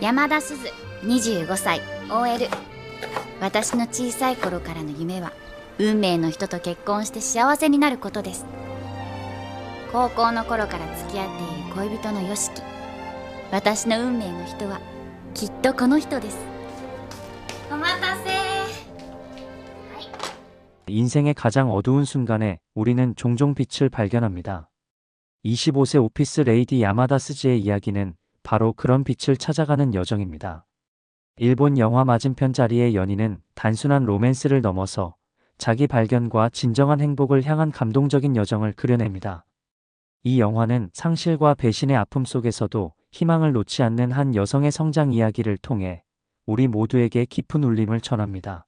山田すず25歳 OL。 私の小さい頃からの夢は運命の人と結婚して幸せになることです。高校の頃から付き合っている恋人のよしき。私の運命の人はきっとこの人です。お待たせ。 인생의 가장 어두운 순간에 우리는 종종 빛을 발견합니다. 25세 오피스 레이디 야마다 스즈의 이야기는 바로 그런 빛을 찾아가는 여정입니다. 일본 영화 맞은편 자리의 연인은 단순한 로맨스를 넘어서 자기 발견과 진정한 행복을 향한 감동적인 여정을 그려냅니다. 이 영화는 상실과 배신의 아픔 속에서도 희망을 놓지 않는 한 여성의 성장 이야기를 통해 우리 모두에게 깊은 울림을 전합니다.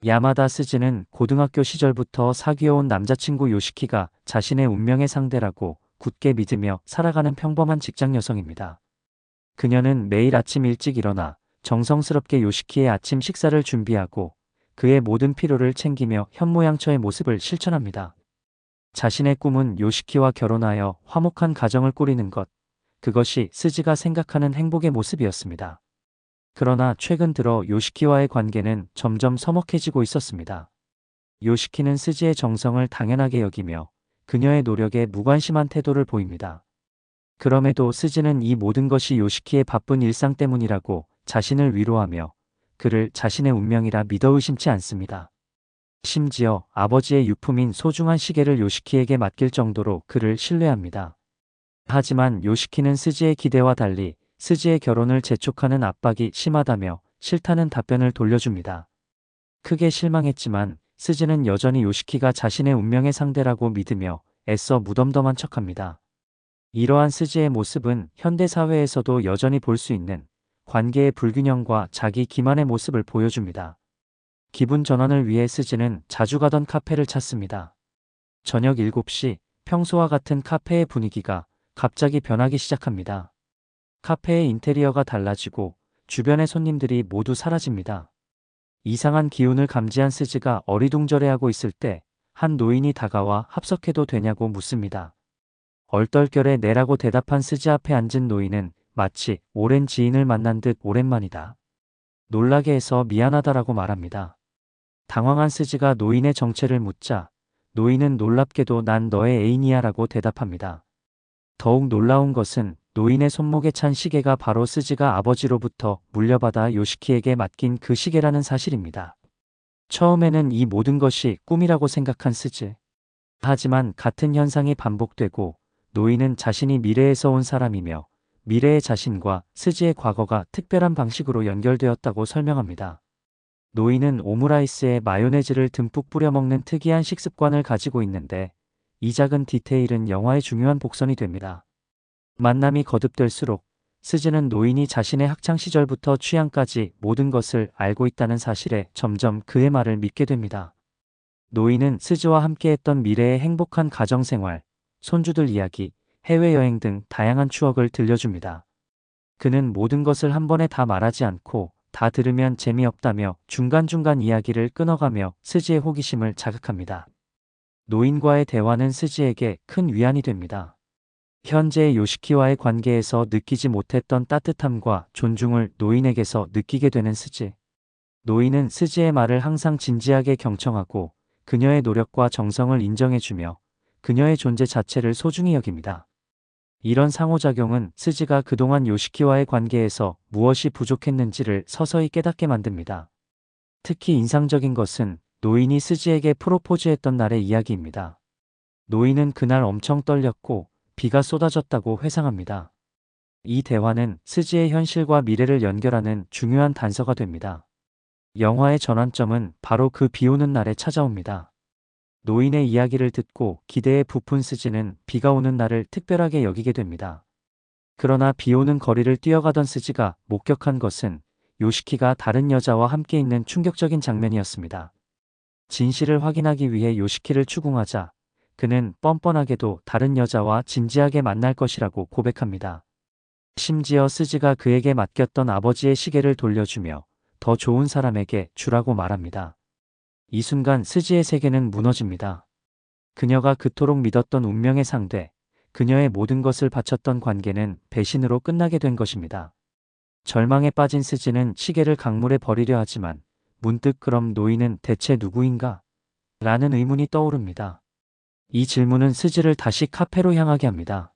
야마다 스즈는 고등학교 시절부터 사귀어온 남자친구 요시키가 자신의 운명의 상대라고 굳게 믿으며 살아가는 평범한 직장 여성입니다. 그녀는 매일 아침 일찍 일어나 정성스럽게 요시키의 아침 식사를 준비하고 그의 모든 필요를 챙기며 현모양처의 모습을 실천합니다. 자신의 꿈은 요시키와 결혼하여 화목한 가정을 꾸리는 것, 그것이 스즈가 생각하는 행복의 모습이었습니다. 그러나 최근 들어 요시키와의 관계는 점점 서먹해지고 있었습니다. 요시키는 스즈의 정성을 당연하게 여기며 그녀의 노력에 무관심한 태도를 보입니다. 그럼에도 스즈는 이 모든 것이 요시키의 바쁜 일상 때문이라고 자신을 위로하며 그를 자신의 운명이라 믿어 의심치 않습니다. 심지어 아버지의 유품인 소중한 시계를 요시키에게 맡길 정도로 그를 신뢰합니다. 하지만 요시키는 스즈의 기대와 달리 스즈의 결혼을 재촉하는 압박이 심하다며 싫다는 답변을 돌려줍니다. 크게 실망했지만 스즈는 여전히 요시키가 자신의 운명의 상대라고 믿으며 애써 무덤덤한 척합니다. 이러한 스즈의 모습은 현대사회에서도 여전히 볼 수 있는 관계의 불균형과 자기 기만의 모습을 보여줍니다. 기분 전환을 위해 스즈는 자주 가던 카페를 찾습니다. 저녁 7시 평소와 같은 카페의 분위기가 갑자기 변하기 시작합니다. 카페의 인테리어가 달라지고 주변의 손님들이 모두 사라집니다. 이상한 기운을 감지한 스즈가 어리둥절해하고 있을 때 한 노인이 다가와 합석해도 되냐고 묻습니다. 얼떨결에 네라고 대답한 스즈 앞에 앉은 노인은 마치 오랜 지인을 만난 듯 오랜만이다. 놀라게 해서 미안하다라고 말합니다. 당황한 스즈가 노인의 정체를 묻자 노인은 놀랍게도 난 너의 애인이야 라고 대답합니다. 더욱 놀라운 것은 노인의 손목에 찬 시계가 바로 스즈가 아버지로부터 물려받아 요시키에게 맡긴 그 시계라는 사실입니다. 처음에는 이 모든 것이 꿈이라고 생각한 스즈. 하지만 같은 현상이 반복되고 노인은 자신이 미래에서 온 사람이며 미래의 자신과 스즈의 과거가 특별한 방식으로 연결되었다고 설명합니다. 노인은 오므라이스에 마요네즈를 듬뿍 뿌려 먹는 특이한 식습관을 가지고 있는데 이 작은 디테일은 영화의 중요한 복선이 됩니다. 만남이 거듭될수록 스즈는 노인이 자신의 학창시절부터 취향까지 모든 것을 알고 있다는 사실에 점점 그의 말을 믿게 됩니다. 노인은 스즈와 함께했던 미래의 행복한 가정생활, 손주들 이야기, 해외여행 등 다양한 추억을 들려줍니다. 그는 모든 것을 한 번에 다 말하지 않고 다 들으면 재미없다며 중간중간 이야기를 끊어가며 스즈의 호기심을 자극합니다. 노인과의 대화는 스즈에게 큰 위안이 됩니다. 현재의 요시키와의 관계에서 느끼지 못했던 따뜻함과 존중을 노인에게서 느끼게 되는 스즈. 노인은 스즈의 말을 항상 진지하게 경청하고 그녀의 노력과 정성을 인정해주며 그녀의 존재 자체를 소중히 여깁니다. 이런 상호작용은 스즈가 그동안 요시키와의 관계에서 무엇이 부족했는지를 서서히 깨닫게 만듭니다. 특히 인상적인 것은 노인이 스즈에게 프로포즈했던 날의 이야기입니다. 노인은 그날 엄청 떨렸고 비가 쏟아졌다고 회상합니다. 이 대화는 스즈의 현실과 미래를 연결하는 중요한 단서가 됩니다. 영화의 전환점은 바로 그 비오는 날에 찾아옵니다. 노인의 이야기를 듣고 기대에 부푼 스즈는 비가 오는 날을 특별하게 여기게 됩니다. 그러나 비오는 거리를 뛰어가던 스즈가 목격한 것은 요시키가 다른 여자와 함께 있는 충격적인 장면이었습니다. 진실을 확인하기 위해 요시키를 추궁하자 그는 뻔뻔하게도 다른 여자와 진지하게 만날 것이라고 고백합니다. 심지어 스즈가 그에게 맡겼던 아버지의 시계를 돌려주며 더 좋은 사람에게 주라고 말합니다. 이 순간 스즈의 세계는 무너집니다. 그녀가 그토록 믿었던 운명의 상대, 그녀의 모든 것을 바쳤던 관계는 배신으로 끝나게 된 것입니다. 절망에 빠진 스즈는 시계를 강물에 버리려 하지만 문득 그럼 노인은 대체 누구인가? 라는 의문이 떠오릅니다. 이 질문은 스즈를 다시 카페로 향하게 합니다.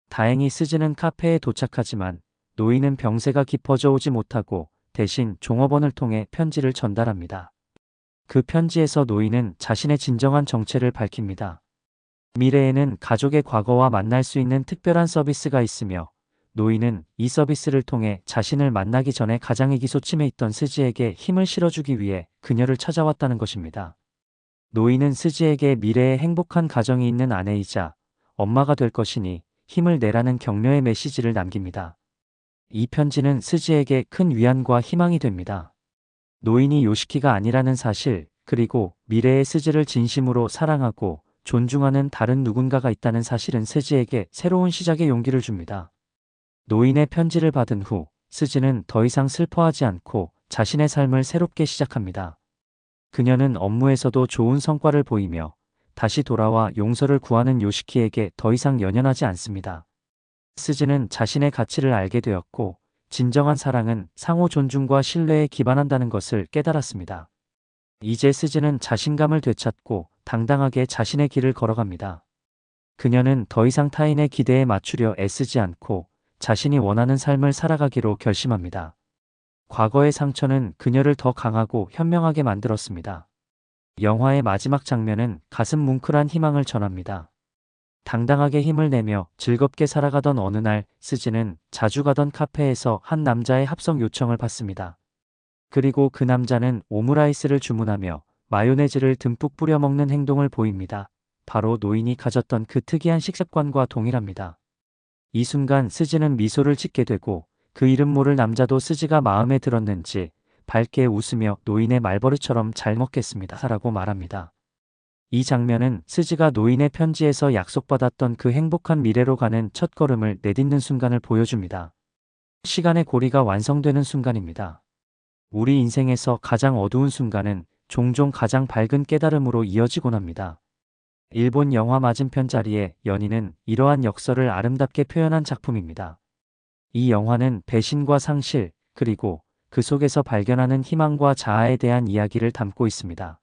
다행히 스즈는 카페에 도착하지만 노인은 병세가 깊어져 오지 못하고 대신 종업원을 통해 편지를 전달합니다. 그 편지에서 노인은 자신의 진정한 정체를 밝힙니다. 미래에는 가족의 과거와 만날 수 있는 특별한 서비스가 있으며 노인은 이 서비스를 통해 자신을 만나기 전에 가장의기소침해 있던 스즈에게 힘을 실어주기 위해 그녀를 찾아왔다는 것입니다. 노인은 스즈에게 미래에 행복한 가정이 있는 아내이자 엄마가 될 것이니 힘을 내라는 격려의 메시지를 남깁니다. 이 편지는 스즈에게 큰 위안과 희망이 됩니다. 노인이 요시키가 아니라는 사실, 그리고 미래의 스즈를 진심으로 사랑하고 존중하는 다른 누군가가 있다는 사실은 스즈에게 새로운 시작의 용기를 줍니다. 노인의 편지를 받은 후 스즈는 더 이상 슬퍼하지 않고 자신의 삶을 새롭게 시작합니다. 그녀는 업무에서도 좋은 성과를 보이며 다시 돌아와 용서를 구하는 요시키에게 더 이상 연연하지 않습니다. 스즈는 자신의 가치를 알게 되었고 진정한 사랑은 상호 존중과 신뢰에 기반한다는 것을 깨달았습니다. 이제 스즈는 자신감을 되찾고 당당하게 자신의 길을 걸어갑니다. 그녀는 더 이상 타인의 기대에 맞추려 애쓰지 않고 자신이 원하는 삶을 살아가기로 결심합니다. 과거의 상처는 그녀를 더 강하고 현명하게 만들었습니다. 영화의 마지막 장면은 가슴 뭉클한 희망을 전합니다. 당당하게 힘을 내며 즐겁게 살아가던 어느 날 스즈는 자주 가던 카페에서 한 남자의 합석 요청을 받습니다. 그리고 그 남자는 오므라이스를 주문하며 마요네즈를 듬뿍 뿌려 먹는 행동을 보입니다. 바로 노인이 가졌던 그 특이한 식습관과 동일합니다. 이 순간 스즈는 미소를 짓게 되고 그 이름 모를 남자도 스즈가 마음에 들었는지 밝게 웃으며 노인의 말버릇처럼 잘 먹겠습니다 라고 말합니다. 이 장면은 스즈가 노인의 편지에서 약속받았던 그 행복한 미래로 가는 첫걸음을 내딛는 순간을 보여줍니다. 시간의 고리가 완성되는 순간입니다. 우리 인생에서 가장 어두운 순간은 종종 가장 밝은 깨달음으로 이어지곤 합니다. 일본 영화 맞은편 자리의 연인은 이러한 역설을 아름답게 표현한 작품입니다. 이 영화는 배신과 상실, 그리고 그 속에서 발견하는 희망과 자아에 대한 이야기를 담고 있습니다.